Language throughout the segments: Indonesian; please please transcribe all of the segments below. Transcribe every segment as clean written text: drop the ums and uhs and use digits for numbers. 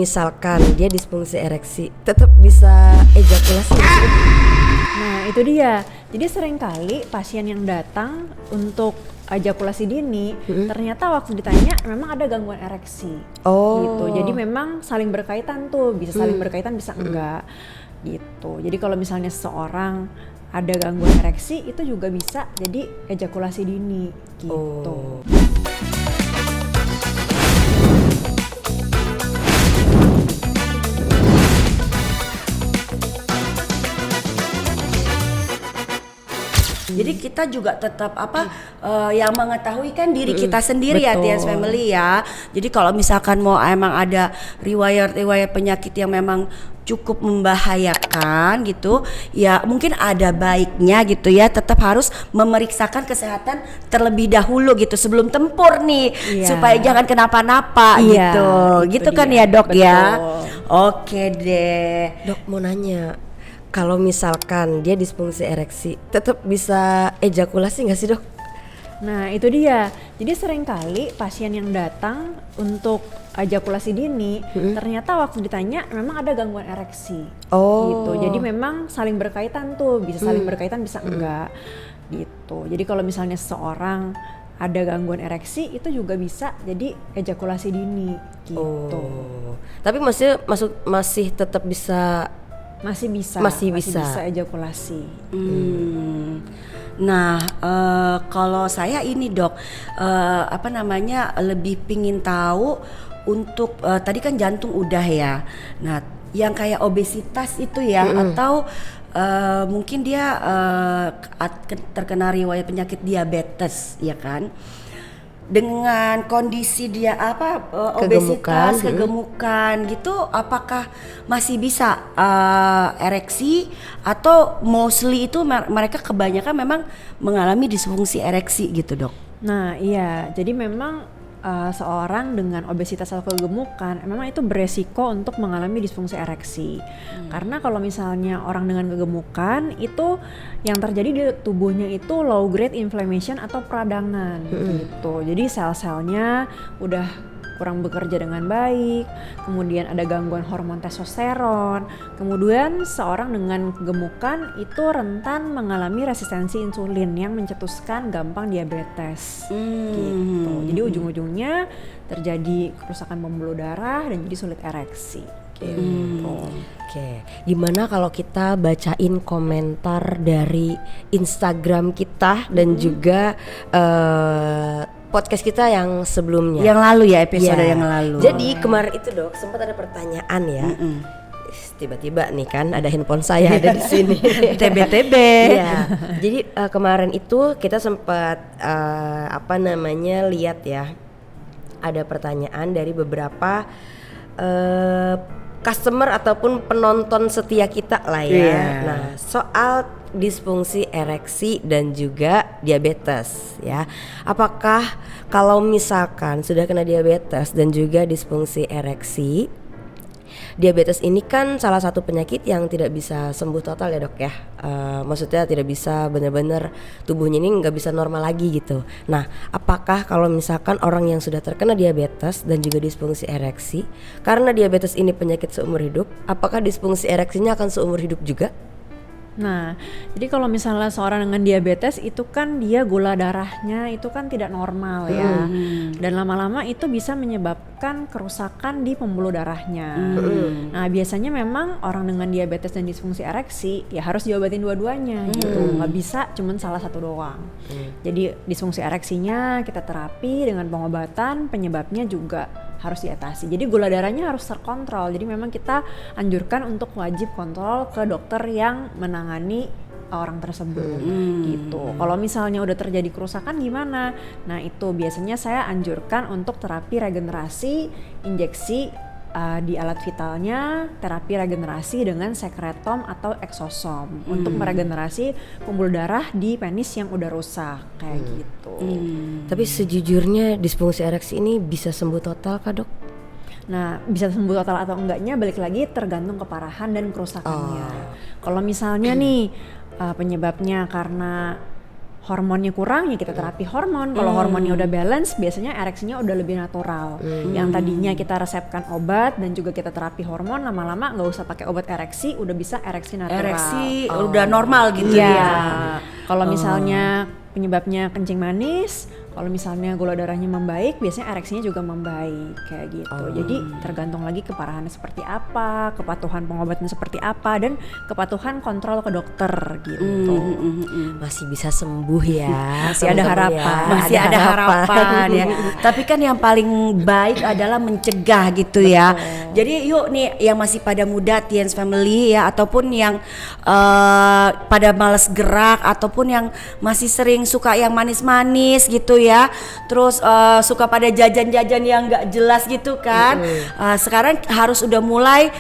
Misalkan dia disfungsi ereksi, tetap bisa ejakulasi nggak sih? Nah itu dia, jadi seringkali pasien yang datang untuk ejakulasi dini ternyata waktu ditanya memang ada gangguan ereksi gitu. Jadi memang saling berkaitan tuh, bisa saling berkaitan bisa enggak gitu. Jadi kalau misalnya seseorang ada gangguan ereksi itu juga bisa jadi ejakulasi dini gitu. Jadi kita juga tetap yang mengetahui kan diri kita sendiri ya, Tias Family ya. Jadi kalau misalkan mau emang ada riwayat penyakit yang memang cukup membahayakan gitu, ya mungkin ada baiknya gitu ya, tetap harus memeriksakan kesehatan terlebih dahulu gitu sebelum tempur nih, supaya jangan kenapa-napa gitu kan ya Dok. Betul. Ya. Oke deh. Dok mau nanya, kalau misalkan dia disfungsi ereksi, tetap bisa ejakulasi nggak sih dok? Nah itu dia, jadi seringkali pasien yang datang untuk ejakulasi dini ternyata waktu ditanya memang ada gangguan ereksi gitu. Jadi memang saling berkaitan tuh, bisa saling berkaitan bisa enggak gitu. Jadi kalau misalnya seseorang ada gangguan ereksi itu juga bisa jadi ejakulasi dini gitu. Tapi masih tetap bisa. Masih bisa ejakulasi. Nah, kalau saya ini Dok, lebih pingin tahu untuk tadi kan jantung udah ya. Nah, yang kayak obesitas itu ya, atau mungkin dia terkena riwayat penyakit diabetes, ya kan? Dengan kondisi dia obesitas, kegemukan gitu, apakah masih bisa ereksi atau mostly itu mereka kebanyakan memang mengalami disfungsi ereksi gitu dok? Nah iya, jadi memang seorang dengan obesitas atau kegemukan memang itu beresiko untuk mengalami disfungsi ereksi. Karena kalau misalnya orang dengan kegemukan itu yang terjadi di tubuhnya itu low grade inflammation atau peradangan gitu. Jadi sel-selnya udah kurang bekerja dengan baik, kemudian ada gangguan hormon testosteron, kemudian seorang dengan kegemukan itu rentan mengalami resistensi insulin yang mencetuskan gampang diabetes gitu. Jadi ujung-ujungnya terjadi kerusakan pembuluh darah dan jadi sulit ereksi gitu. Oke, gimana kalau kita bacain komentar dari Instagram kita dan juga podcast kita yang sebelumnya, yang lalu ya, episode yang lalu. Jadi kemarin itu dok sempat ada pertanyaan ya. Tiba-tiba nih kan ada handphone saya ada di sini. TB. Iya. Jadi kemarin itu kita sempat lihat ya, ada pertanyaan dari beberapa customer ataupun penonton setia kita lah ya. Nah, soal disfungsi ereksi dan juga diabetes ya. Apakah kalau misalkan sudah kena diabetes dan juga disfungsi ereksi, diabetes ini kan salah satu penyakit yang tidak bisa sembuh total ya dok ya. Maksudnya tidak bisa benar-benar tubuhnya ini nggak bisa normal lagi gitu. Nah, apakah kalau misalkan orang yang sudah terkena diabetes dan juga disfungsi ereksi, karena diabetes ini penyakit seumur hidup, apakah disfungsi ereksinya akan seumur hidup juga? Nah, jadi kalau misalnya seorang dengan diabetes itu kan dia gula darahnya itu kan tidak normal ya, dan lama-lama itu bisa menyebabkan kerusakan di pembuluh darahnya. Nah, biasanya memang orang dengan diabetes dan disfungsi ereksi ya harus diobatin dua-duanya gitu, nggak bisa cuman salah satu doang. Jadi disfungsi ereksinya kita terapi dengan pengobatan, penyebabnya juga harus diatasi. Jadi gula darahnya harus terkontrol. Jadi memang kita anjurkan untuk wajib kontrol ke dokter yang menangani orang tersebut gitu. Kalau misalnya udah terjadi kerusakan gimana? Nah itu biasanya saya anjurkan untuk terapi regenerasi, injeksi di alat vitalnya, terapi regenerasi dengan sekretom atau eksosom untuk meregenerasi pembuluh darah di penis yang udah rusak kayak gitu. Tapi sejujurnya disfungsi ereksi ini bisa sembuh total kah dok? Nah, bisa sembuh total atau enggaknya balik lagi tergantung keparahan dan kerusakannya. Kalau misalnya nih penyebabnya karena hormonnya kurang ya kita terapi hormon. Kalau hormonnya udah balance, biasanya ereksinya udah lebih natural. Yang tadinya kita resepkan obat dan juga kita terapi hormon, lama-lama nggak usah pakai obat ereksi, udah bisa ereksi natural. Ereksi udah normal gitu Iya. ya. Kalau misalnya penyebabnya kencing manis, kalau misalnya gula darahnya membaik, biasanya ereksinya juga membaik kayak gitu. Jadi tergantung lagi keparahannya seperti apa, kepatuhan pengobatan seperti apa, dan kepatuhan kontrol ke dokter gitu. Masih bisa sembuh ya. Masih ada teman-teman harapan. ya. Masih ada harapan ya. Tapi kan yang paling baik adalah mencegah gitu ya. Jadi yuk nih yang masih pada muda Tiens Family ya, ataupun yang pada males gerak, ataupun yang masih sering suka yang manis-manis gitu ya. Terus suka pada jajan-jajan yang nggak jelas gitu kan. Sekarang harus udah mulai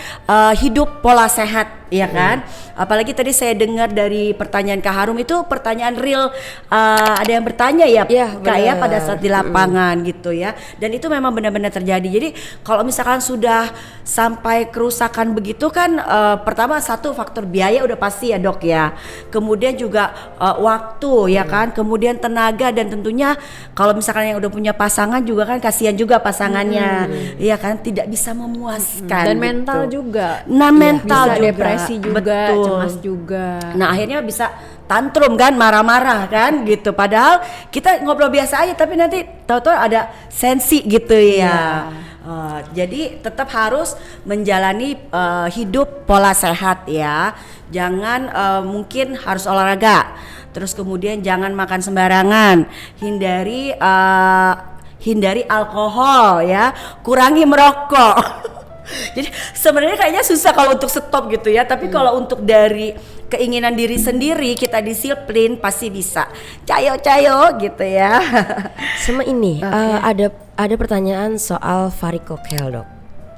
hidup pola sehat ya kan. Apalagi tadi saya dengar dari pertanyaan Kak Harum itu pertanyaan real, ada yang bertanya ya, Iya, Kak ya benar. pada saat di lapangan gitu ya. Dan itu memang benar-benar terjadi. Jadi kalau misalkan sudah sampai kerusakan begitu kan, pertama satu faktor biaya udah pasti ya dok ya. Kemudian juga waktu ya kan. Kemudian tenaga, dan tentunya kalau misalkan yang udah punya pasangan juga kan kasihan juga pasangannya, ya kan, tidak bisa memuaskan. Dan gitu. mental juga. Nah mental Bisa juga. depresi juga, Betul. cemas juga. Nah akhirnya bisa tantrum kan, marah-marah kan gitu. Padahal kita ngobrol biasa aja, tapi nanti tahu-tahu ada sensi gitu ya. Jadi tetap harus menjalani hidup pola sehat ya. Jangan mungkin harus olahraga. Terus kemudian jangan makan sembarangan. Hindari alkohol ya. Kurangi merokok. Jadi sebenarnya kayaknya susah kalau untuk stop gitu ya, tapi kalau untuk dari keinginan diri sendiri kita disiplin pasti bisa. Cayo gitu ya. Sama ini ada pertanyaan soal varikokel dok.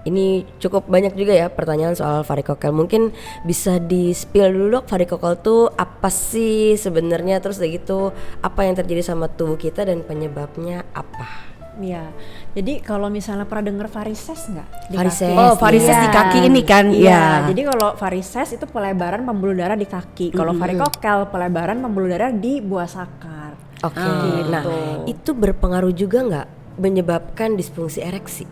Ini cukup banyak juga ya pertanyaan soal varikokel. Mungkin bisa di spill dulu dok, varikokel tuh apa sih sebenarnya, terus udah gitu apa yang terjadi sama tubuh kita dan penyebabnya apa? Iya. Jadi kalau misalnya pernah dengar varises nggak? Di Varises. kaki? Oh, varises Iya. di kaki ini kan. Iya. Iya. Jadi kalau varises itu pelebaran pembuluh darah di kaki. Kalau varikokel pelebaran pembuluh darah di buah sakar. Oke. Gitu. Nah, itu berpengaruh juga nggak menyebabkan disfungsi ereksi?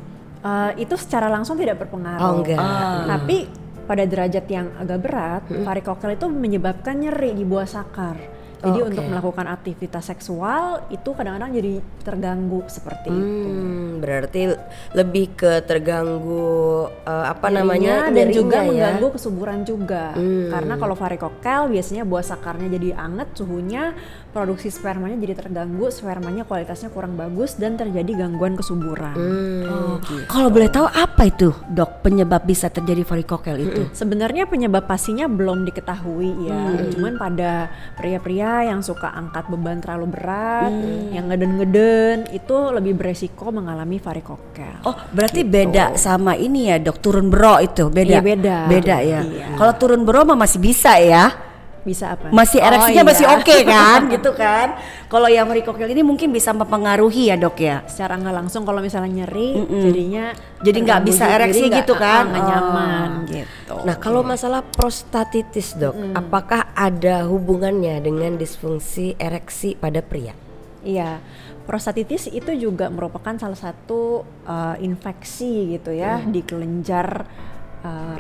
Itu secara langsung tidak berpengaruh. Oh, enggak. Tapi pada derajat yang agak berat, varikokel itu menyebabkan nyeri di buah sakar. Jadi Oh, oke. untuk melakukan aktivitas seksual itu kadang-kadang jadi terganggu seperti itu. Berarti lebih ke terganggu Nyerinya dan nyerinya juga ya? mengganggu kesuburan juga. Karena kalau varikokel biasanya buah sakarnya jadi anget, suhunya, produksi spermanya jadi terganggu, spermanya kualitasnya kurang bagus dan terjadi gangguan kesuburan. Kalau boleh tahu apa itu dok penyebab bisa terjadi varikokel itu? Sebenarnya penyebab pastinya belum diketahui ya. Cuman pada pria-pria yang suka angkat beban terlalu berat, yang ngeden-ngeden itu lebih beresiko mengalami varikokel. Oh berarti beda sama ini ya dok, turun bro itu beda? Iya, beda. Beda ya. Iya. Kalau turun bro mah masih bisa ya. Bisa apa? Masih ereksinya Oh, masih iya. oke kan gitu kan. Kalau yang varikokel ini mungkin bisa mempengaruhi ya dok ya. Secara nggak langsung kalau misalnya nyeri, jadinya Jadi nggak terganggu bisa juga, ereksi jadi gitu kan? nggak nyaman Oh. gitu. Nah, kalau masalah prostatitis dok, apakah ada hubungannya dengan disfungsi ereksi pada pria? Iya, prostatitis itu juga merupakan salah satu infeksi gitu ya di kelenjar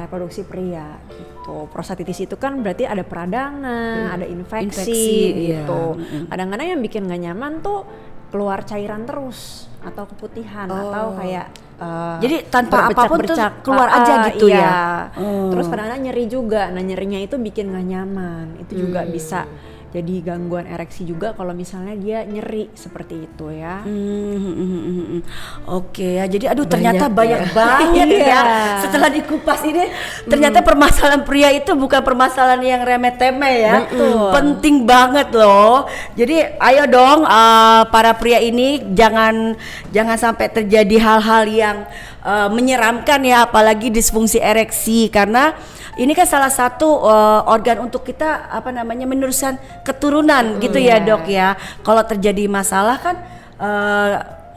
reproduksi pria gitu. Prostatitis itu kan berarti ada peradangan, ada infeksi Infeksi, gitu. iya. Kadang-kadang yang bikin gak nyaman tuh keluar cairan terus atau keputihan atau kayak Jadi tanpa apapun tuh berbercak-bercak. keluar aja gitu iya. ya. Terus kadang-kadang nyeri juga. Nah nyerinya itu bikin gak nyaman. Itu juga bisa jadi gangguan ereksi juga kalau misalnya dia nyeri seperti itu ya. Oke ya, jadi aduh ternyata banyak ya. banget ya. Iya. Setelah dikupas ini, ternyata permasalahan pria itu bukan permasalahan yang remeh-temeh ya. Betul. Penting banget loh. Jadi ayo dong para pria ini jangan sampai terjadi hal-hal yang menyeramkan ya, apalagi disfungsi ereksi, karena ini kan salah satu organ untuk kita meneruskan keturunan gitu ya dok ya. Kalau terjadi masalah kan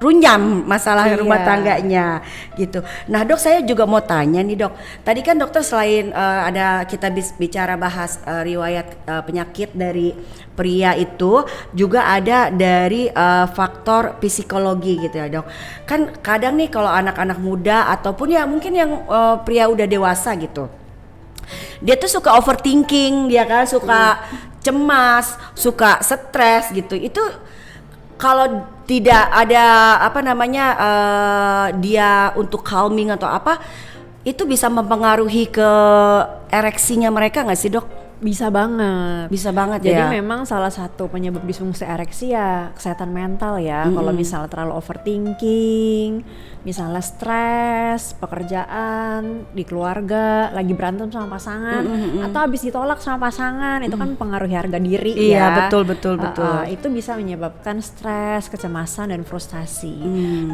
runyam masalah Iya. rumah tangganya gitu. Nah dok, saya juga mau tanya nih dok, tadi kan dokter selain ada kita bicara bahas riwayat penyakit dari pria itu, juga ada dari faktor psikologi gitu ya dok. Kan kadang nih kalau anak-anak muda ataupun ya mungkin yang pria udah dewasa gitu, dia tuh suka overthinking, dia kan suka cemas, suka stres gitu. Itu kalau tidak ada dia untuk calming atau apa, itu bisa mempengaruhi ke ereksinya mereka nggak sih dok? Bisa banget. Bisa banget Jadi ya. memang salah satu penyebab disfungsi ereksi ya kesehatan mental ya. Kalau misalnya terlalu overthinking, misalnya stres, pekerjaan, di keluarga, lagi berantem sama pasangan, atau habis ditolak sama pasangan, itu kan pengaruhi harga diri Iya, ya. betul. Itu bisa menyebabkan stres, kecemasan dan frustasi.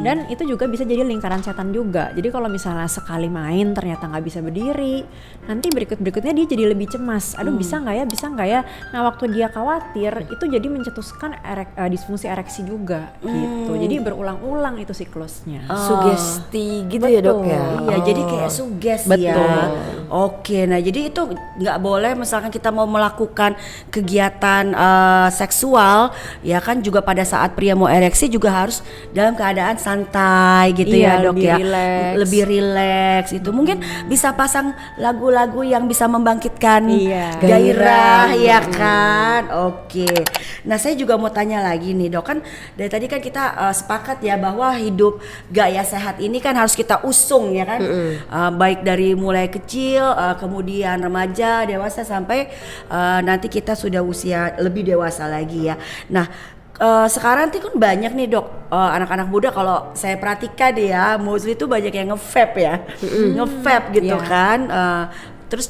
Dan itu juga bisa jadi lingkaran setan juga. Jadi kalau misalnya sekali main ternyata nggak bisa berdiri, nanti berikutnya dia jadi lebih cemas. Aduh, bisa nggak ya? Nah waktu dia khawatir itu jadi mencetuskan disfungsi ereksi juga gitu. Jadi berulang-ulang itu siklusnya. Sugesti gitu ya dok ya. Iya, jadi kayak suges ya. Betul. Oke, nah jadi itu nggak boleh misalkan kita mau melakukan kegiatan seksual, ya kan juga pada saat pria mau ereksi juga harus dalam keadaan santai gitu ya Iya, dok lebih ya. relax. Lebih rileks itu. Mungkin bisa pasang lagu-lagu yang bisa membangkitkan Iya. gairah ya kan. Oke. Nah saya juga mau tanya lagi nih dok, kan dari tadi kan kita sepakat ya bahwa hidup gaya sehat ini kan harus kita usung ya kan. Baik dari mulai kecil, kemudian remaja, dewasa sampai nanti kita sudah usia lebih dewasa lagi ya. Nah sekarang tuh kan banyak nih dok, anak-anak muda kalau saya perhatikan ya, mostly tuh banyak yang nge-vape ya, nge-vape gitu Iya. kan. Terus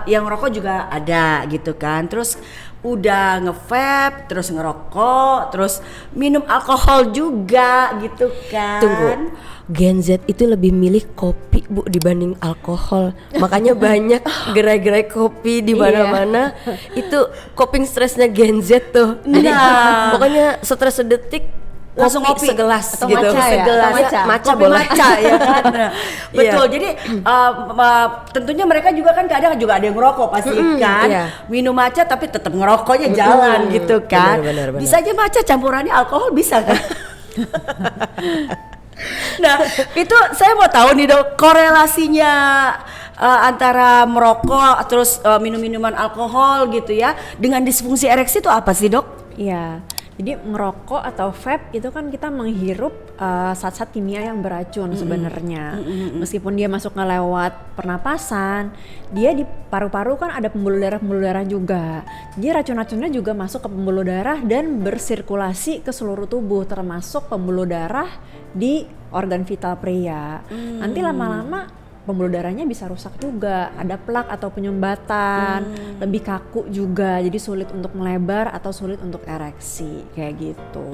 yang rokok juga ada gitu kan. Terus udah nge-vape, terus ngerokok, terus minum alkohol juga gitu kan. Tunggu, Gen Z itu lebih milih kopi bu dibanding alkohol. Makanya banyak gerai-gerai kopi di mana-mana. Itu coping stresnya Gen Z tuh. Jadi Nah. pokoknya stres sedetik Langsung kopi kopi segelas atau gitu. matcha ya? Segelas. Atau matcha. Matcha Kopi boleh. matcha ya kan. Nah, betul. Jadi tentunya mereka juga kan kadang juga ada yang ngerokok pasti kan. iya. Minum matcha tapi tetap ngerokoknya jalan gitu kan. Benar. Bisa aja matcha campurannya alkohol bisa kan. Nah, itu saya mau tahu nih dok, korelasinya antara merokok terus minum minuman alkohol gitu ya dengan disfungsi ereksi itu apa sih dok? Iya. Jadi ngerokok atau vape itu kan kita menghirup zat-zat kimia yang beracun sebenarnya. Meskipun dia masuk lewat pernapasan, dia di paru-paru kan ada pembuluh darah juga. Jadi racun-racunnya juga masuk ke pembuluh darah dan bersirkulasi ke seluruh tubuh, termasuk pembuluh darah di organ vital pria. Nanti lama-lama pembuluh darahnya bisa rusak juga, ada plak atau penyumbatan, lebih kaku juga, jadi sulit untuk melebar atau sulit untuk ereksi kayak gitu.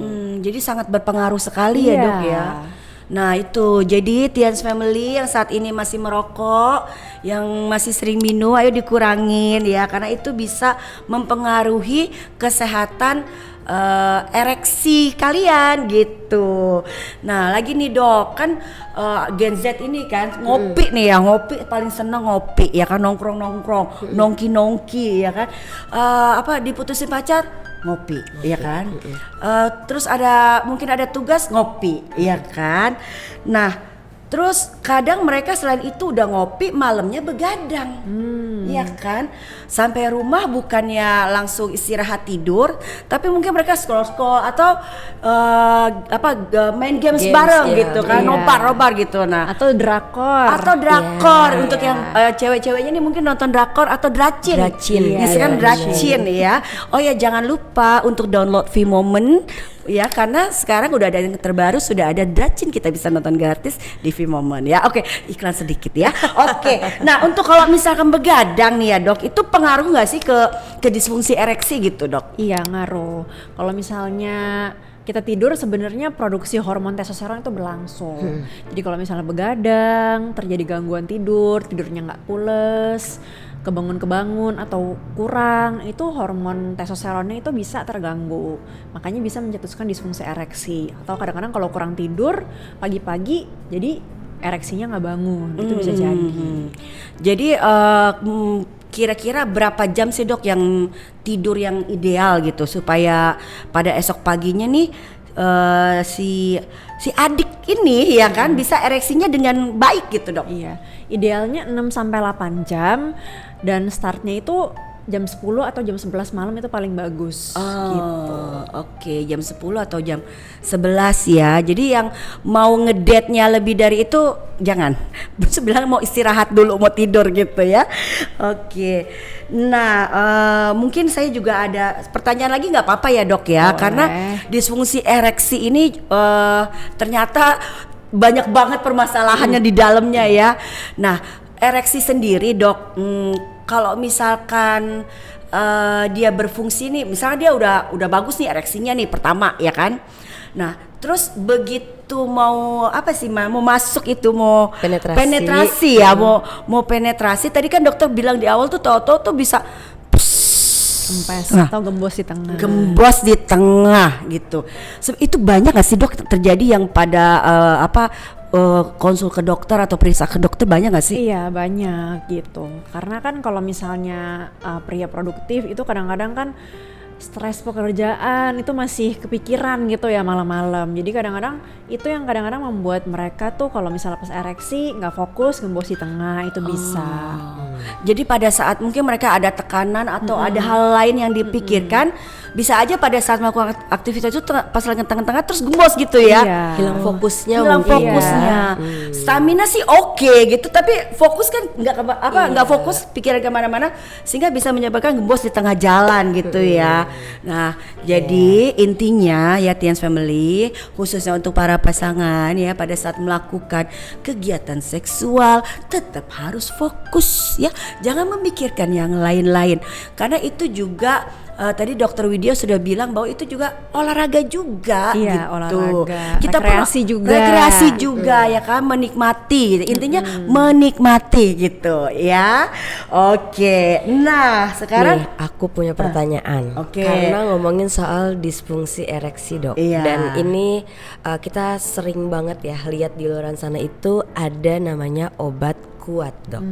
Jadi sangat berpengaruh sekali ya Iya. dok ya. Nah itu, jadi Tians Family yang saat ini masih merokok, yang masih sering minum, ayo dikurangin ya, karena itu bisa mempengaruhi kesehatan ereksi kalian gitu. Nah lagi nih dok, kan Gen Z ini kan ngopi nih ya, ngopi paling seneng ngopi ya kan, nongkrong nongki ya kan. Diputusin pacar ngopi ya kan. Terus mungkin ada tugas ngopi ya kan. Nah terus kadang mereka selain itu udah ngopi, malamnya begadang, ya kan? Sampai rumah bukannya langsung istirahat tidur, tapi mungkin mereka scroll atau main games bareng ya. gitu kan, Iya. nobar gitu. Nah Atau drakor. drakor Iya. untuk yang cewek-ceweknya ini mungkin nonton drakor atau dracin. Dracin. Biasanya kan Iya, dracin ya. Oh ya jangan lupa untuk download V-Moment ya, karena sekarang udah ada yang terbaru, sudah ada dracin, kita bisa nonton gratis di V-Moment ya. Oke, iklan sedikit ya. Oke. Nah, untuk kalau misalkan begadang nih ya, Dok, itu pengaruh nggak sih ke disfungsi ereksi gitu, Dok? Iya ngaruh. Kalau misalnya kita tidur sebenarnya produksi hormon testosteron itu berlangsung. Jadi kalau misalnya begadang, terjadi gangguan tidur, tidurnya nggak pules, kebangun-kebangun atau kurang, itu hormon testosteronnya itu bisa terganggu. Makanya bisa mencetuskan disfungsi ereksi. Atau kadang-kadang kalau kurang tidur pagi-pagi jadi ereksinya nggak bangun, itu bisa jadi. Jadi kira-kira berapa jam sih dok yang tidur yang ideal gitu supaya pada esok paginya nih si adik ini ya kan bisa ereksinya dengan baik gitu dok? Iya, idealnya 6-8 jam dan startnya itu jam 10 atau jam 11 malam itu paling bagus gitu. Oke, jam 10 atau jam 11 ya. Jadi yang mau ngedate-nya lebih dari itu jangan. Bilang mau istirahat dulu, mau tidur gitu ya. Oke. Nah, mungkin saya juga ada pertanyaan lagi nggak apa-apa ya dok ya? Boleh. Karena disfungsi ereksi ini ternyata banyak banget permasalahannya di dalamnya ya. Nah, ereksi sendiri dok, kalau misalkan dia berfungsi nih, misalnya dia udah bagus nih ereksinya nih pertama ya kan. Nah, terus begitu mau mau masuk itu mau penetrasi ya, mau penetrasi. Tadi kan dokter bilang di awal tuh tahu-tahu tuh bisa Kempes atau gembos di tengah. Gembos di tengah gitu. Itu banyak nggak sih dok terjadi yang pada konsul ke dokter atau periksa ke dokter, banyak nggak sih? Iya banyak gitu. Karena kan kalau misalnya pria produktif itu kadang-kadang kan stres pekerjaan itu masih kepikiran gitu ya malam-malam. Jadi kadang-kadang itu yang kadang-kadang membuat mereka tuh kalau misalnya pas ereksi nggak fokus, gembos di tengah itu bisa. Jadi pada saat mungkin mereka ada tekanan atau ada hal lain yang dipikirkan, bisa aja pada saat melakukan aktivitas itu pas lagi tengah-tengah terus gembos gitu ya. Iya. Hilang fokusnya Hilang mungkin. fokusnya. Stamina sih oke gitu, tapi fokus kan nggak fokus, pikiran kemana-mana sehingga bisa menyebabkan gembos di tengah jalan gitu ya. Nah, jadi intinya ya Tians Family, khususnya untuk para pasangan ya, pada saat melakukan kegiatan seksual tetap harus fokus ya, jangan memikirkan yang lain-lain karena itu juga tadi Dokter Widya sudah bilang bahwa itu juga olahraga juga Iya, gitu. olahraga. Kita rekreasi juga ya kan, menikmati. Intinya menikmati gitu ya. Oke. Nah, sekarang Nih, aku punya pertanyaan. Oke. Karena ngomongin soal disfungsi ereksi, Dok. Iya. Dan ini kita sering banget ya lihat di luar sana itu ada namanya obat kuat, Dok.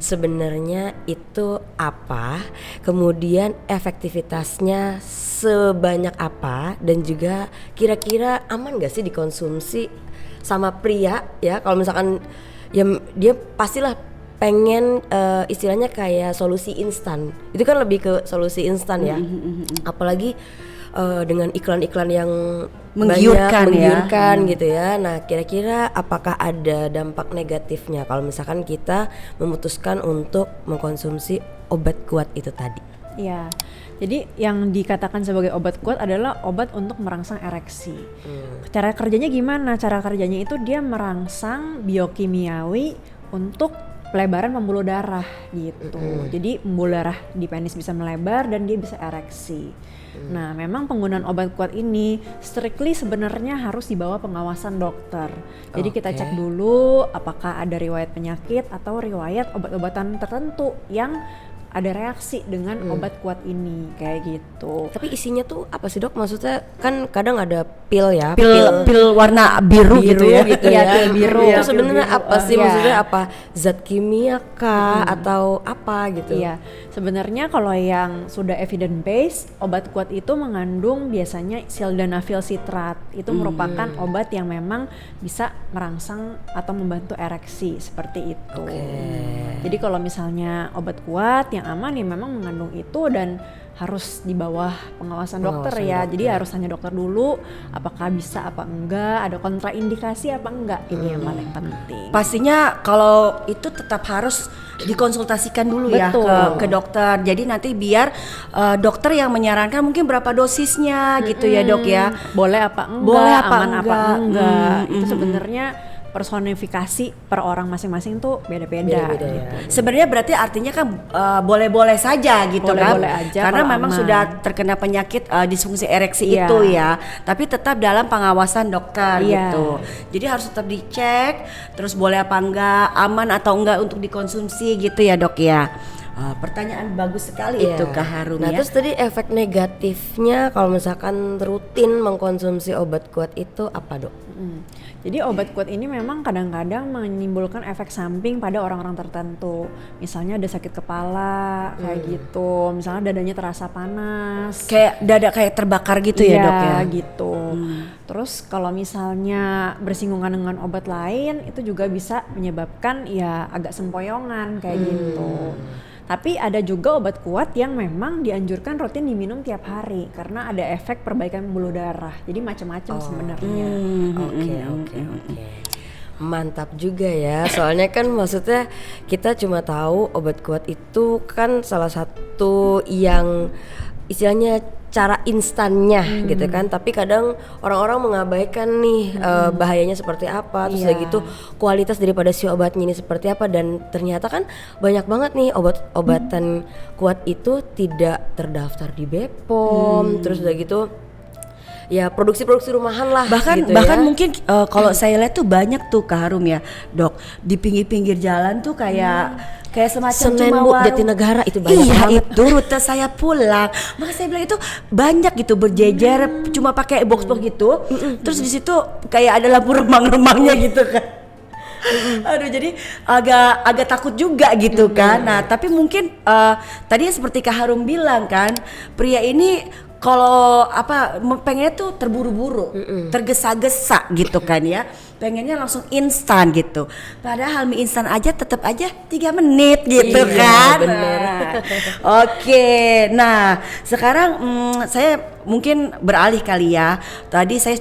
Sebenarnya itu apa? Kemudian efektivitasnya sebanyak apa? Dan juga kira-kira aman gak sih dikonsumsi sama pria ya? Kalau misalkan ya dia pastilah pengen istilahnya kayak solusi instan. Itu kan lebih ke solusi instan ya. Apalagi dengan iklan-iklan yang menggiurkan gitu ya. Nah, kira-kira apakah ada dampak negatifnya kalau misalkan kita memutuskan untuk mengkonsumsi obat kuat itu tadi? Iya. Jadi yang dikatakan sebagai obat kuat adalah obat untuk merangsang ereksi. Cara kerjanya gimana? Cara kerjanya itu dia merangsang biokimiawi untuk pelebaran pembuluh darah gitu. Jadi pembuluh darah di penis bisa melebar dan dia bisa ereksi. Nah, memang penggunaan obat kuat ini strictly sebenarnya harus di bawah pengawasan dokter. Jadi kita cek dulu apakah ada riwayat penyakit atau riwayat obat-obatan tertentu yang ada reaksi dengan obat kuat ini kayak gitu. Tapi isinya tuh apa sih, Dok? Maksudnya kan kadang ada pil ya, pil warna biru gitu ya. Iya, pil biru. Itu sebenarnya apa sih? Iya. Maksudnya apa? Zat kimia kah atau apa gitu? Iya, sebenarnya kalau yang sudah evidence based, obat kuat itu mengandung biasanya sildenafil sitrat. Itu merupakan obat yang memang bisa merangsang atau membantu ereksi seperti itu. Jadi kalau misalnya obat kuat yang aman ya memang mengandung itu dan harus di bawah pengawasan dokter ya. Jadi harus tanya dokter dulu apakah bisa apa enggak, ada kontraindikasi apa enggak. Ini yang paling penting. Pastinya kalau itu tetap harus dikonsultasikan dulu ya ke dokter. Jadi nanti biar dokter yang menyarankan mungkin berapa dosisnya gitu ya dok ya. Boleh apa enggak, Boleh apa aman apa enggak. Itu mm. sebenarnya personifikasi per orang masing-masing tuh beda-beda. ya. Sebenarnya berarti artinya kan boleh-boleh saja gitu Boleh-boleh kan. aja Karena kalau memang aman. sudah terkena penyakit disfungsi ereksi Iya. itu ya. Tapi tetap dalam pengawasan dokter Iya. gitu. Jadi harus tetap dicek, terus boleh apa enggak, aman atau enggak untuk dikonsumsi gitu ya dok ya. Pertanyaan bagus sekali Iya. itu Kak Harum Nah ya. terus tadi efek negatifnya kalau misalkan rutin mengkonsumsi obat kuat itu apa dok? Jadi obat kuat ini memang kadang-kadang menimbulkan efek samping pada orang-orang tertentu. Misalnya ada sakit kepala kayak gitu, misalnya dadanya terasa panas. Kayak dada kayak terbakar gitu ya dok ya. Gitu. Terus kalau misalnya bersinggungan dengan obat lain itu juga bisa menyebabkan ya agak sempoyongan kayak gitu. Tapi ada juga obat kuat yang memang dianjurkan rutin diminum tiap hari karena ada efek perbaikan pembuluh darah. Jadi macam-macam sebenarnya. Oke. Mantap juga ya. Soalnya kan maksudnya kita cuma tahu obat kuat itu kan salah satu yang istilahnya cara instannya gitu kan, tapi kadang orang-orang mengabaikan nih bahayanya seperti apa, terus udah gitu kualitas daripada si obatnya ini seperti apa, dan ternyata kan banyak banget nih obat-obatan kuat itu tidak terdaftar di BPOM, terus udah gitu ya produksi-produksi rumahan lah Bahkan gitu bahkan ya. mungkin kalau saya lihat tuh banyak tuh Kak Harum ya dok, di pinggir-pinggir jalan tuh kayak semacam Senen cuma Bu, warung. Jatinegara itu banyak Iya banget. itu rute saya pulang, maka saya bilang itu banyak gitu berjejer cuma pakai box-box gitu, terus di situ kayak ada lampu remang-remangnya gitu kan. Aduh, jadi agak takut juga gitu kan. Nah tapi mungkin tadi seperti Kak Harum bilang kan, pria ini kalau pengennya tuh terburu-buru, tergesa-gesa gitu kan ya, pengennya langsung instan gitu. Padahal mie instan aja tetap aja 3 menit gitu kan. bener. Nah, Oke, nah sekarang saya mungkin beralih kali ya. Tadi saya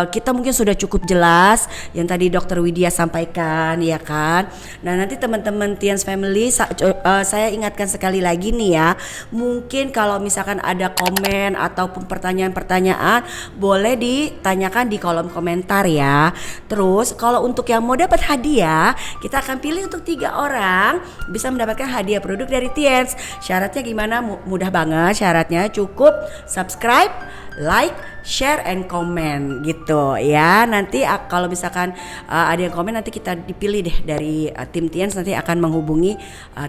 kita mungkin sudah cukup jelas yang tadi Dokter Widya sampaikan ya kan. Nah nanti teman-teman Tians Family saya ingatkan sekali lagi nih ya. Mungkin kalau misalkan ada komen ataupun pertanyaan-pertanyaan boleh ditanyakan di kolom komentar ya. Terus kalau untuk yang mau dapat hadiah, kita akan pilih untuk 3 orang bisa mendapatkan hadiah produk dari Tiens. Syaratnya gimana? Mudah banget syaratnya, cukup subscribe, like, share, and comment gitu ya. Nanti kalau misalkan ada yang komen nanti kita dipilih deh dari tim Tiens, nanti akan menghubungi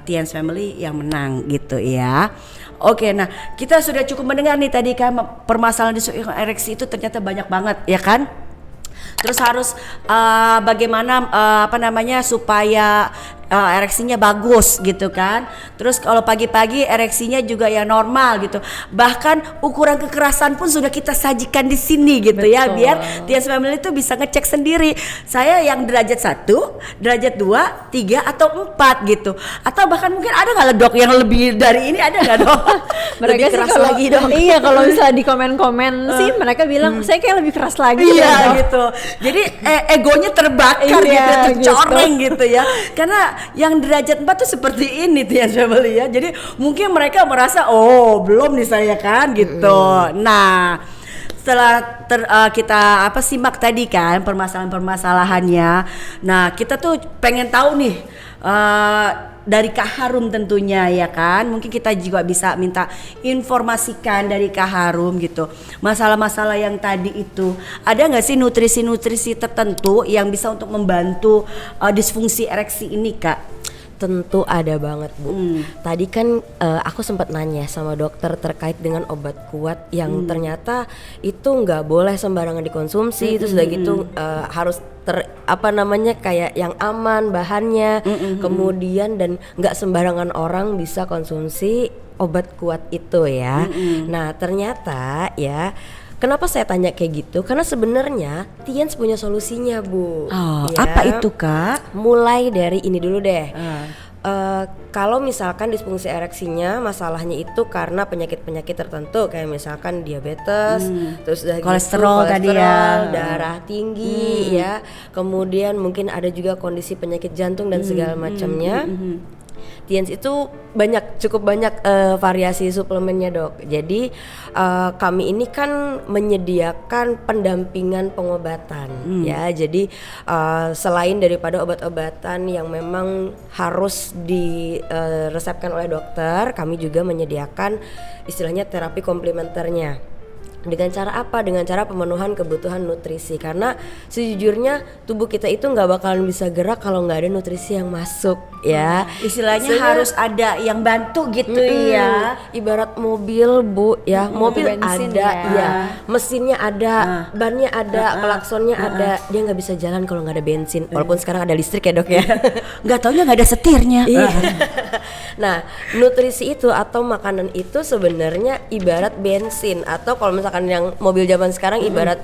Tiens Family yang menang gitu ya. Oke, nah kita sudah cukup mendengar nih tadi kan permasalahan disfungsi ereksi itu ternyata banyak banget ya kan. Terus harus bagaimana supaya ereksinya bagus gitu kan. Terus kalau pagi-pagi ereksinya juga ya normal gitu. Bahkan ukuran kekerasan pun sudah kita sajikan di sini gitu. Betul. Ya, biar Tiens Family itu bisa ngecek sendiri. Saya yang derajat 1, derajat 2, 3 atau 4 gitu. Atau bahkan mungkin ada nggak dok yang lebih dari ini, ada nggak dok? Mereka Lebih keras kalau, lagi dok. Iya, kalau misalnya di komen-komen sih mereka bilang saya kayak lebih keras lagi. Iya dok." gitu. Jadi egonya terbakar Iya, gitu, tercoreng gitu ya. Karena yang derajat 4 tuh seperti ini Tiens Family ya. Jadi mungkin mereka merasa belum nih saya kan gitu. Nah, setelah kita simak tadi kan permasalahan-permasalahannya. Nah, kita tuh pengen tahu nih dari Kak Harum tentunya ya kan. Mungkin kita juga bisa minta informasikan dari Kak Harum gitu. Masalah-masalah yang tadi itu, ada nggak sih nutrisi-nutrisi tertentu yang bisa untuk membantu disfungsi ereksi ini Kak? Tentu ada banget Bu. Tadi kan aku sempat nanya sama dokter terkait dengan obat kuat yang ternyata itu nggak boleh sembarangan dikonsumsi. Terus udah gitu harus kayak yang aman bahannya. Kemudian dan nggak sembarangan orang bisa konsumsi obat kuat itu ya. Nah ternyata ya, kenapa saya tanya kayak gitu? Karena sebenarnya Tiens punya solusinya Bu. Ya. Apa itu Kak? Mulai dari ini dulu deh. Kalau misalkan disfungsi ereksinya masalahnya itu karena penyakit-penyakit tertentu kayak misalkan diabetes, terus udah Kolesterol tadi ya, darah tinggi ya, kemudian mungkin ada juga kondisi penyakit jantung dan segala macamnya. Tiens itu cukup banyak variasi suplemennya dok. Jadi kami ini kan menyediakan pendampingan pengobatan ya. Jadi selain daripada obat-obatan yang memang harus diresepkan oleh dokter, kami juga menyediakan istilahnya terapi komplementernya. Dengan cara apa? Dengan cara pemenuhan kebutuhan nutrisi. Karena sejujurnya tubuh kita itu nggak bakalan bisa gerak kalau nggak ada nutrisi yang masuk, ya. Istilahnya harus ada yang bantu gitu ya. Ibarat mobil, Bu, ya. Mobil bensin ada, ya. ya. Mesinnya ada, bannya ada, klaksonnya ada. Dia nggak bisa jalan kalau nggak ada bensin. Walaupun sekarang ada listrik ya, Dok ya. Nggak taunya nggak ada setirnya. Iya. Nah, nutrisi itu atau makanan itu sebenarnya ibarat bensin, atau kalau misalkan yang mobil zaman sekarang ibarat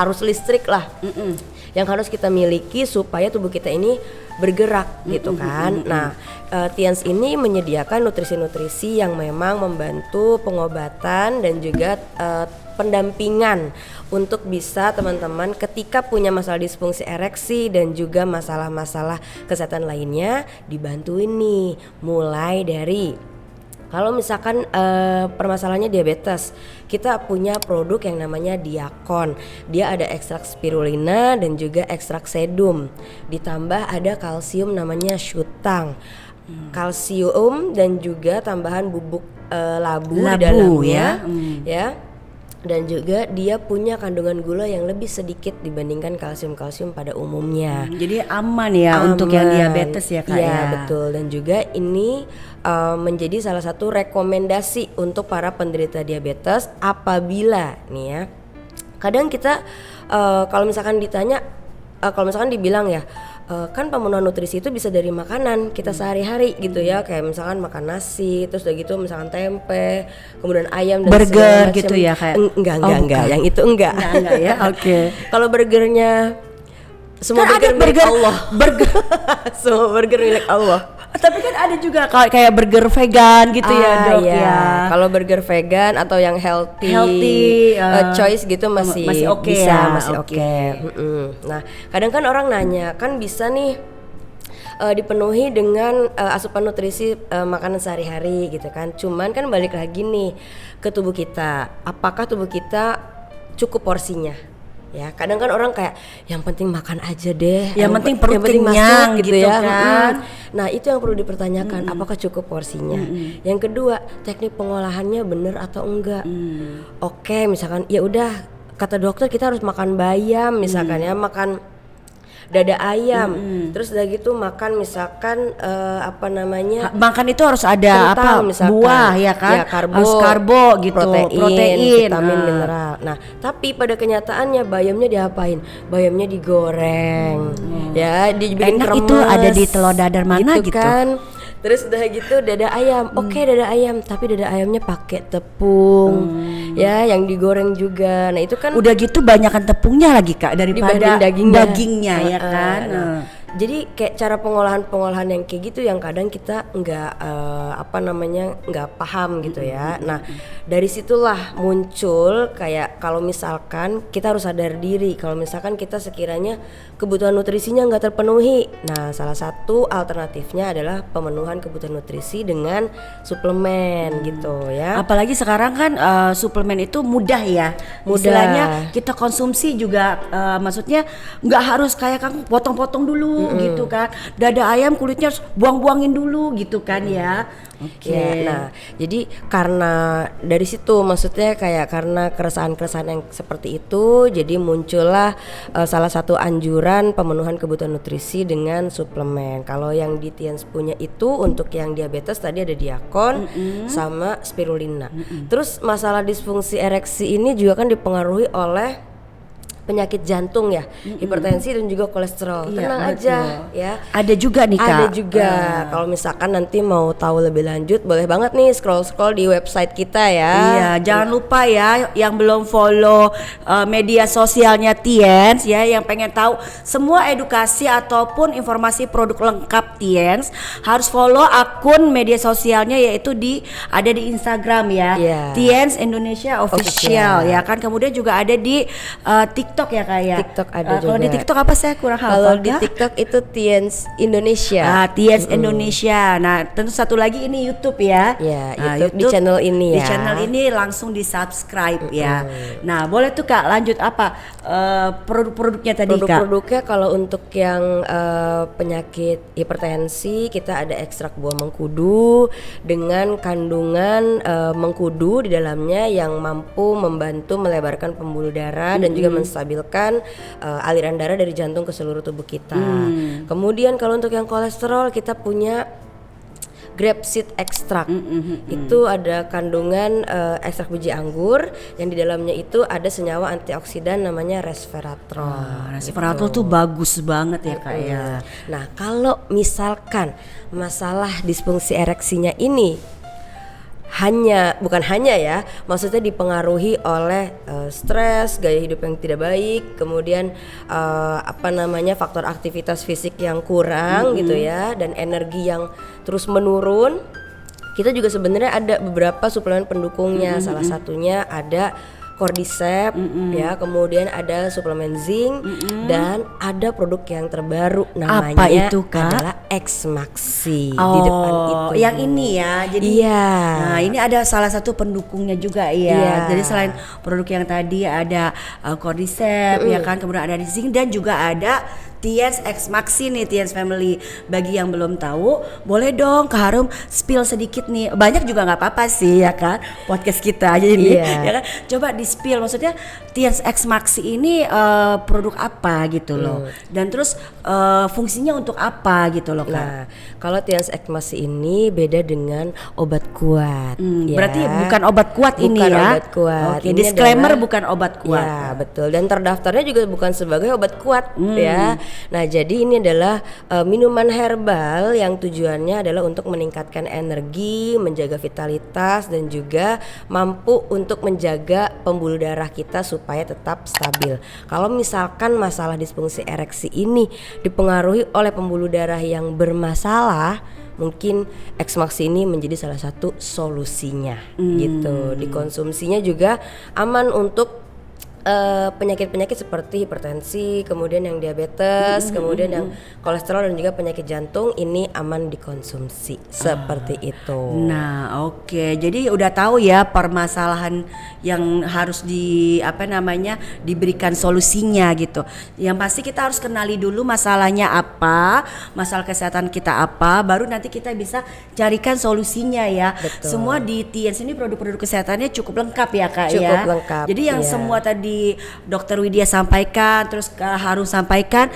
arus listrik lah, yang harus kita miliki supaya tubuh kita ini bergerak gitu kan. Nah, Tiens ini menyediakan nutrisi-nutrisi yang memang membantu pengobatan dan juga pendampingan untuk bisa teman-teman ketika punya masalah disfungsi ereksi dan juga masalah-masalah kesehatan lainnya dibantuin nih, mulai dari kalau misalkan permasalahannya diabetes, kita punya produk yang namanya Diakon. Dia ada ekstrak spirulina dan juga ekstrak sedum. Ditambah ada kalsium namanya Shutang. Kalsium dan juga tambahan bubuk labu di dalamnya, ya. Dan juga dia punya kandungan gula yang lebih sedikit dibandingkan kalsium-kalsium pada umumnya. Jadi aman ya untuk yang diabetes ya Kak ya. Iya betul, dan juga ini menjadi salah satu rekomendasi untuk para penderita diabetes apabila nih ya. Kadang kita kalau misalkan ditanya, kalau misalkan dibilang ya, kan pemenuhan nutrisi itu bisa dari makanan kita sehari-hari gitu ya, kayak misalkan makan nasi, terus udah gitu misalkan tempe, kemudian ayam dan burger segala gitu macam. ya kayak. Enggak, yang itu enggak. Enggak ya. Oke. Kalau burgernya semua Kan burger ada milik burger Allah. Semua burger milik Allah. Tapi kan ada juga kayak burger vegan gitu ya Dok iya. ya. Kalau burger vegan atau yang healthy choice gitu masih oke bisa, ya, masih oke. oke. Nah, kadang kan orang nanya, kan bisa nih dipenuhi dengan asupan nutrisi makanan sehari-hari gitu kan. Cuman kan balik lagi nih ke tubuh kita. Apakah tubuh kita cukup porsinya? Ya, kadang kan orang kayak yang penting makan aja deh. Yang penting perut penting kenyang masuk gitu ya kan. Nah, itu yang perlu dipertanyakan, apakah cukup porsinya. Yang kedua, teknik pengolahannya bener atau enggak. Oke, misalkan ya udah kata dokter kita harus makan bayam misalkan ya, makan dada ayam, terus udah gitu makan misalkan apa namanya, makan itu harus ada kentang, apa misalkan. buah ya kan, Ya, karbo, harus karbo gitu, protein, vitamin, mineral. Nah, tapi pada kenyataannya bayamnya diapain? Bayamnya digoreng, ya, dibikin Enak kremes, itu ada di telur dadar mana gitu. kan. Terus udah gitu dada ayam, oke dada ayam, tapi dada ayamnya pakai tepung, ya, yang digoreng juga. Nah itu kan Udah gitu banyakan tepungnya lagi Kak daripada dibanding dagingnya ya kan. Nah, jadi kayak cara pengolahan yang kayak gitu yang kadang kita nggak nggak paham gitu ya. Nah dari situlah muncul kayak kalau misalkan kita harus sadar diri kalau misalkan kita sekiranya kebutuhan nutrisinya nggak terpenuhi. Nah salah satu alternatifnya adalah pemenuhan kebutuhan nutrisi dengan suplemen gitu ya. Apalagi sekarang kan suplemen itu mudah ya. Mudah. Istilahnya kita konsumsi juga maksudnya nggak harus kayak kamu potong-potong dulu gitu kan. Dada ayam kulitnya harus buang-buangin dulu gitu kan ya. Oke. Ya, nah, jadi karena dari situ maksudnya kayak karena keresahan-keresahan yang seperti itu, jadi muncullah salah satu anjuran pemenuhan kebutuhan nutrisi dengan suplemen. Kalau yang di Tiens punya itu untuk yang diabetes tadi ada Diakon sama spirulina. Terus masalah disfungsi ereksi ini juga kan dipengaruhi oleh penyakit jantung ya, hipertensi dan juga kolesterol. Iya, Tenang betul. aja ya. Ada juga nih Kak. Ada juga. Kalau misalkan nanti mau tahu lebih lanjut, boleh banget nih scroll di website kita ya. Iya, jangan lupa ya yang belum follow media sosialnya Tiens ya, yang pengen tahu semua edukasi ataupun informasi produk lengkap Tiens harus follow akun media sosialnya, yaitu ada di Instagram ya. Iya. Tiens Indonesia Official ya kan. Kemudian juga ada di TikTok TikTok ya Kak ya. TikTok ada Kalau juga. di TikTok apa saya kurang hafal. Kalau di Kak? TikTok itu Tiens Indonesia. Tiens Indonesia. Nah, tentu satu lagi ini YouTube ya. Ya, Nah, YouTube di channel ini Di ya. channel ini langsung di subscribe ya. Nah, boleh tuh Kak lanjut apa produk-produknya tadi Kak? Produk-produknya kalau untuk yang penyakit hipertensi, kita ada ekstrak buah mengkudu dengan kandungan mengkudu di dalamnya yang mampu membantu melebarkan pembuluh darah dan juga menstabilkan aliran darah dari jantung ke seluruh tubuh kita. Kemudian kalau untuk yang kolesterol, kita punya grapeseed extract. Itu ada kandungan ekstrak biji anggur yang di dalamnya itu ada senyawa antioksidan namanya resveratrol. Resveratrol tuh bagus banget ya Kak ya. Nah, kalau misalkan masalah disfungsi ereksinya ini bukan hanya ya, maksudnya dipengaruhi oleh stres, gaya hidup yang tidak baik, kemudian faktor aktivitas fisik yang kurang gitu ya, dan energi yang terus menurun. Kita juga sebenarnya ada beberapa suplemen pendukungnya. Salah satunya ada Cordyceps ya, kemudian ada suplemen zinc dan ada produk yang terbaru namanya Apa itu, Kak? adalah X-Maxi di depan itu. Yang ini ya. Jadi Iya. Nah, ini ada salah satu pendukungnya juga ya. Iya. Jadi selain produk yang tadi ada Cordyceps ya kan, kemudian ada zinc dan juga ada Tiens X-Maxi nih, Tiens Family. Bagi yang belum tahu, boleh dong Kak Harum spill sedikit nih. Banyak juga nggak apa-apa sih ya kan, podcast kita aja ini. Iya. Ya kan? Coba di spill, maksudnya Tiens X-Maxi ini produk apa gitu loh. Dan terus fungsinya untuk apa gitu loh Kak. Nah, kalau Tiens X-Maxi ini beda dengan obat kuat. Ya. Berarti bukan obat kuat ini Bukan ya. obat kuat. Oke, Ini disclaimer adalah- bukan obat kuat. Ya, betul. Dan terdaftarnya juga bukan sebagai obat kuat ya. Nah, jadi ini adalah minuman herbal yang tujuannya adalah untuk meningkatkan energi, menjaga vitalitas dan juga mampu untuk menjaga pembuluh darah kita supaya tetap stabil. Kalau misalkan masalah disfungsi ereksi ini dipengaruhi oleh pembuluh darah yang bermasalah, mungkin X-Maxi ini menjadi salah satu solusinya gitu. Dikonsumsinya juga aman untuk penyakit-penyakit seperti hipertensi, kemudian yang diabetes, kemudian yang kolesterol dan juga penyakit jantung, ini aman dikonsumsi seperti itu. Nah, oke. Jadi udah tahu ya permasalahan yang harus diberikan solusinya gitu. Yang pasti kita harus kenali dulu masalahnya apa, masalah kesehatan kita apa, baru nanti kita bisa carikan solusinya ya. Betul. Semua di Tiens ini produk-produk kesehatannya cukup lengkap ya Kak ya. Cukup lengkap, Jadi yang iya. semua tadi Dokter Widya sampaikan, terus Kak Harum sampaikan,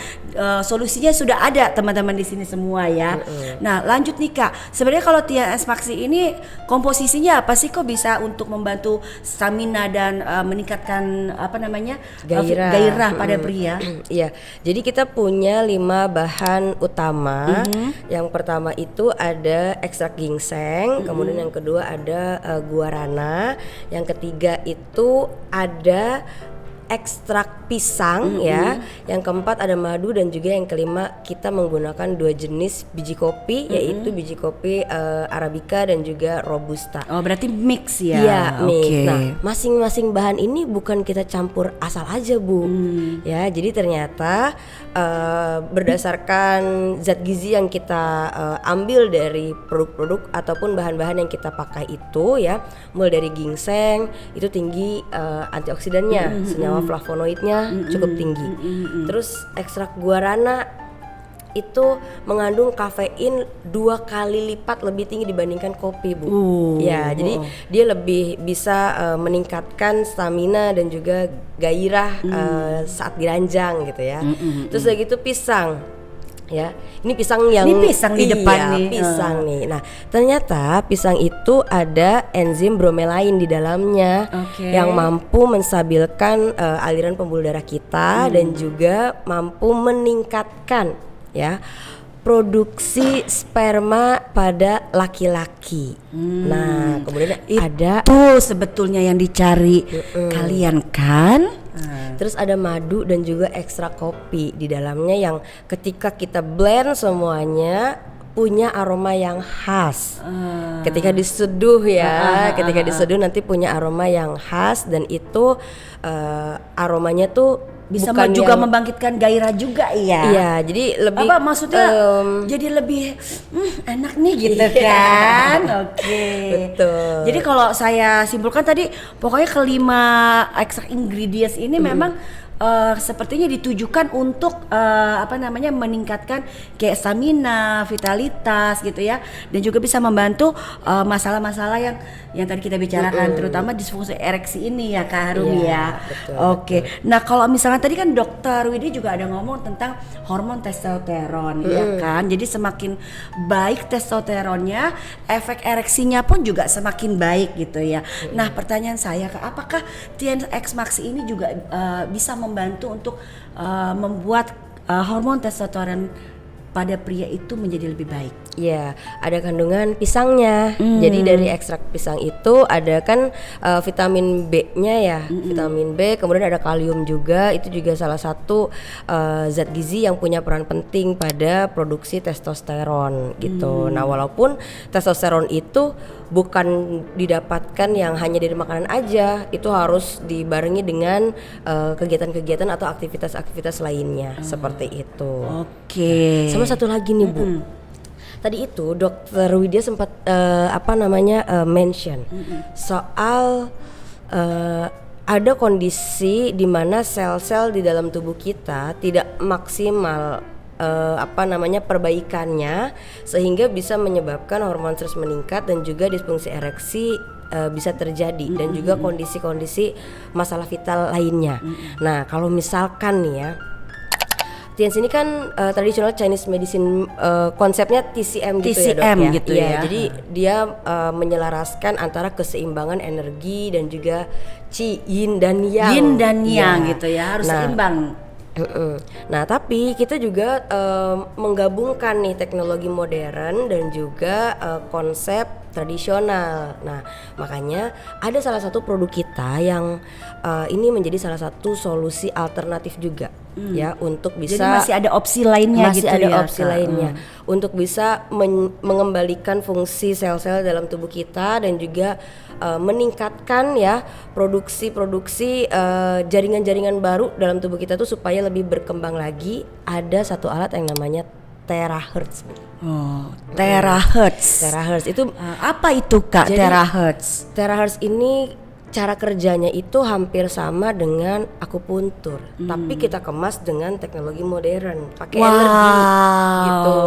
solusinya sudah ada teman-teman di sini semua ya. Nah, lanjut nih Kak. Sebenarnya kalau Tiens Maxi ini komposisinya apa sih, kok bisa untuk membantu stamina dan meningkatkan gairah pada pria? Iya, jadi kita punya 5 bahan utama. Yang pertama itu ada ekstrak ginseng, kemudian yang kedua ada guarana, yang ketiga itu ada ekstrak pisang ya, yang keempat ada madu, dan juga yang kelima kita menggunakan 2 jenis biji kopi, yaitu biji kopi arabica dan juga robusta. Oh, berarti mix ya? Iya, mix. Oke. Nah, masing-masing bahan ini bukan kita campur asal aja Bu. Ya, jadi ternyata berdasarkan zat gizi yang kita ambil dari produk-produk ataupun bahan-bahan yang kita pakai itu ya, mulai dari ginseng itu tinggi antioksidannya, senyawa flavonoidnya cukup tinggi. Terus ekstrak guarana itu mengandung kafein 2 kali lipat lebih tinggi dibandingkan kopi Bu. Ya, jadi dia lebih bisa meningkatkan stamina dan juga gairah saat diranjang gitu ya. Terus udah gitu pisang. Ya, ini pisang yang Ini pisang di depan nih. Pisang nih. Nah, ternyata pisang itu ada enzim bromelain di dalamnya yang mampu menstabilkan aliran pembuluh darah kita dan juga mampu meningkatkan ya produksi sperma pada laki-laki. Nah, kemudian ada Itu sebetulnya yang dicari kalian kan? terus ada madu dan juga ekstrak kopi di dalamnya yang ketika kita blend semuanya punya aroma yang khas. Ketika diseduh ya, ketika diseduh nanti punya aroma yang khas, dan itu aromanya tuh bisa bukan juga yang- membangkitkan gairah juga ya. Iya, jadi lebih Apa maksudnya jadi lebih enak nih gitu kan. Oke. Betul. Jadi kalau saya simpulkan tadi pokoknya kelima ekstrak ingredients ini memang sepertinya ditujukan untuk meningkatkan kayak stamina, vitalitas gitu ya, dan juga bisa membantu masalah-masalah yang tadi kita bicarakan, terutama disfungsi ereksi ini ya Kak Harum Iya, ya. betul, Oke. Nah kalau misalnya tadi kan Dokter Widi juga ada ngomong tentang hormon testosteron ya kan, jadi semakin baik testosteronnya, efek ereksinya pun juga semakin baik gitu ya. Nah pertanyaan saya Kak, apakah TNX Maxi ini juga bisa membantu untuk membuat hormon testosteron pada pria itu menjadi lebih baik? Iya, ada kandungan pisangnya. Jadi dari ekstrak pisang itu ada kan vitamin B-nya ya, vitamin B, kemudian ada kalium juga. Itu juga salah satu zat gizi yang punya peran penting pada produksi testosteron gitu. Nah, walaupun testosteron itu bukan didapatkan yang hanya dari makanan aja, itu harus dibarengi dengan kegiatan-kegiatan atau aktivitas-aktivitas lainnya seperti itu. Oke. Sama satu lagi nih Bu. Tadi itu Dokter Widya sempat mention soal ada kondisi di mana sel-sel di dalam tubuh kita tidak maksimal perbaikannya, sehingga bisa menyebabkan hormon stres meningkat dan juga disfungsi ereksi bisa terjadi, dan juga kondisi-kondisi masalah vital lainnya. Nah, kalau misalkan nih ya, TNC ini kan tradisional Chinese medicine, konsepnya TCM gitu ya Dok TCM ya. gitu Iya, ya. jadi dia menyelaraskan antara keseimbangan energi dan juga Qi, Yin dan Yang. Yin dan Iya. Yang gitu ya, harus Nah, seimbang. Nah, tapi kita juga menggabungkan nih teknologi modern dan juga konsep tradisional. Nah, makanya ada salah satu produk kita yang ini menjadi salah satu solusi alternatif juga ya, untuk bisa. Jadi masih ada opsi lainnya masih gitu ada ya, opsi Kak? lainnya untuk bisa mengembalikan fungsi sel-sel dalam tubuh kita, dan juga meningkatkan ya produksi jaringan-jaringan baru dalam tubuh kita tuh supaya lebih berkembang lagi. Ada satu alat yang namanya terahertz. Oh, terahertz. Terahertz itu Apa itu Kak Jadi- terahertz? terahertz ini cara kerjanya itu hampir sama dengan akupuntur, tapi kita kemas dengan teknologi modern, pakai energi gitu.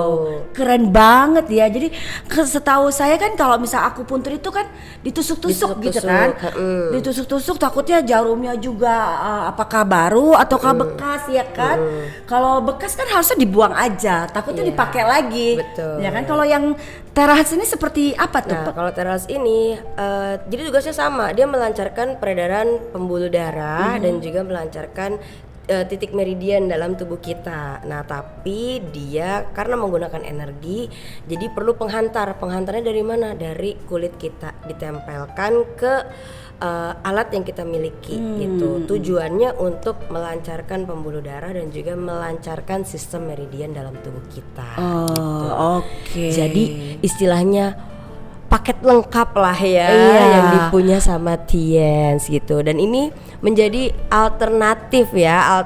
Keren banget ya. Jadi setahu saya kan kalau misal akupuntur itu kan ditusuk-tusuk gitu kan. Ditusuk-tusuk, takutnya jarumnya juga apakah baru ataukah bekas ya kan. Kalau bekas kan harusnya dibuang aja, takutnya Iya, dipakai lagi. betul. Ya kan, kalau yang terahertz ini seperti apa tuh? Nah, kalau terahertz ini jadi tugasnya sama, dia melancarkan peredaran pembuluh darah dan juga melancarkan titik meridian dalam tubuh kita. Nah, tapi dia karena menggunakan energi, jadi perlu penghantar. Penghantarnya dari mana? Dari kulit kita, ditempelkan ke alat yang kita miliki gitu. Tujuannya untuk melancarkan pembuluh darah dan juga melancarkan sistem meridian dalam tubuh kita. Oh, oke. Jadi istilahnya paket lengkap lah ya, Iya. yang dipunya sama Tiens gitu. Dan ini menjadi alternatif ya,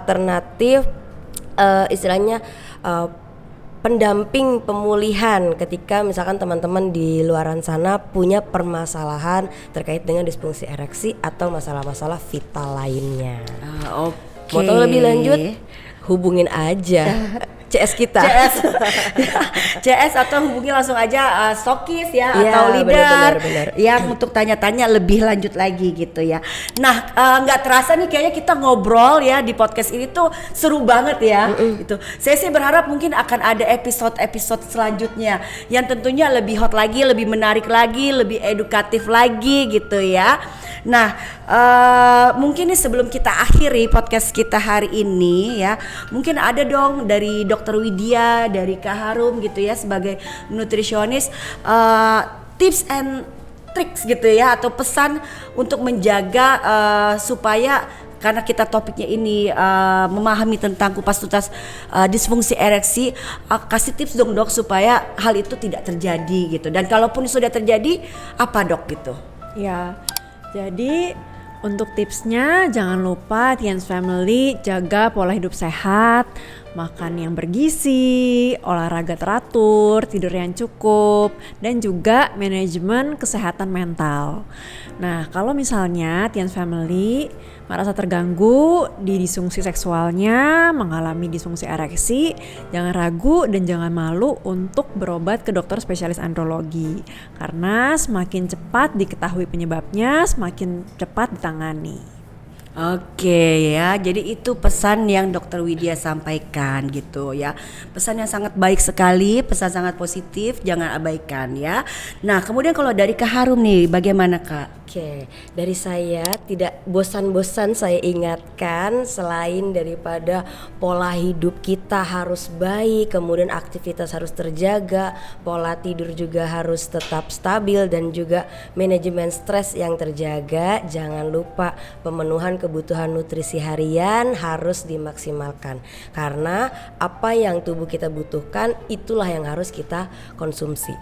istilahnya pendamping pemulihan ketika misalkan teman-teman di luaran sana punya permasalahan terkait dengan disfungsi ereksi atau masalah-masalah vital lainnya. Oke. Mau tahu lebih lanjut? Hubungin aja CS kita. CS atau hubungi langsung aja stokis ya, Iya, atau leader benar. yang untuk tanya-tanya lebih lanjut lagi gitu ya. Nah, nggak terasa nih kayaknya kita ngobrol ya di podcast ini tuh seru banget ya. Gitu. Saya sih berharap mungkin akan ada episode-episode selanjutnya yang tentunya lebih hot lagi, lebih menarik lagi, lebih edukatif lagi gitu ya. Nah, mungkin nih sebelum kita akhiri podcast kita hari ini ya, mungkin ada dong dari Dokter Widya, dari Kak Harum gitu ya sebagai nutrisionis, tips and tricks gitu ya, atau pesan untuk menjaga supaya, karena kita topiknya ini memahami tentang kupas tuntas disfungsi ereksi, kasih tips dong Dok supaya hal itu tidak terjadi gitu. Dan kalaupun sudah terjadi, apa Dok gitu? Ya, jadi Untuk tipsnya, jangan lupa Tians Family jaga pola hidup sehat, makan yang bergizi, olahraga teratur, tidur yang cukup, dan juga manajemen kesehatan mental. Nah, kalau misalnya Tians Family merasa terganggu di disfungsi seksualnya, mengalami disfungsi ereksi, jangan ragu dan jangan malu untuk berobat ke dokter spesialis andrologi. Karena semakin cepat diketahui penyebabnya, semakin cepat ditangani. Oke ya, jadi itu pesan yang Dokter Widya sampaikan gitu ya. Pesan yang sangat baik sekali, pesan sangat positif, jangan abaikan ya. Nah kemudian kalau dari Kak Harum nih, bagaimana Kak? Oke, dari saya tidak bosan-bosan saya ingatkan, selain daripada pola hidup kita harus baik, kemudian aktivitas harus terjaga, pola tidur juga harus tetap stabil, dan juga manajemen stres yang terjaga. Jangan lupa pemenuhan kebutuhan nutrisi harian harus dimaksimalkan, karena apa yang tubuh kita butuhkan itulah yang harus kita konsumsi.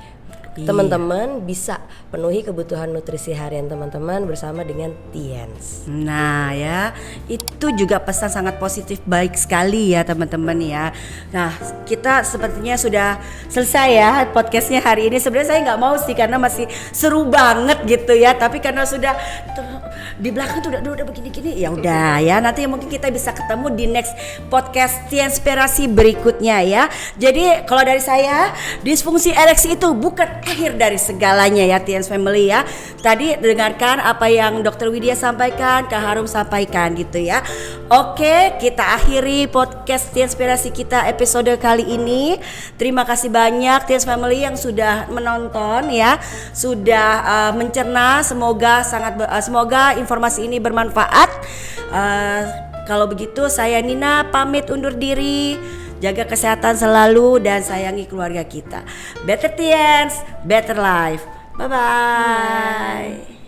Teman-teman bisa penuhi kebutuhan nutrisi harian teman-teman bersama dengan Tians. Nah ya, itu juga pesan sangat positif, baik sekali ya teman-teman ya. Nah kita sepertinya sudah selesai ya podcastnya hari ini. Sebenarnya saya nggak mau sih karena masih seru banget gitu ya. Tapi karena sudah di belakang tuh udah begini-gini, ya udah ya. Nanti mungkin kita bisa ketemu di next podcast Tianspirasi berikutnya ya. Jadi kalau dari saya, disfungsi ereksi itu bukan akhir dari segalanya ya Tians Family ya. Tadi dengarkan apa yang Dr. Widya sampaikan, Kak Harum sampaikan gitu ya. Oke, kita akhiri podcast Tianspirasi kita episode kali ini. Terima kasih banyak Tians Family yang sudah menonton ya, sudah mencerna. Semoga informasi ini bermanfaat. Kalau begitu saya Nina pamit undur diri. Jaga kesehatan selalu dan sayangi keluarga kita. Better Tians, better life. Bye-bye.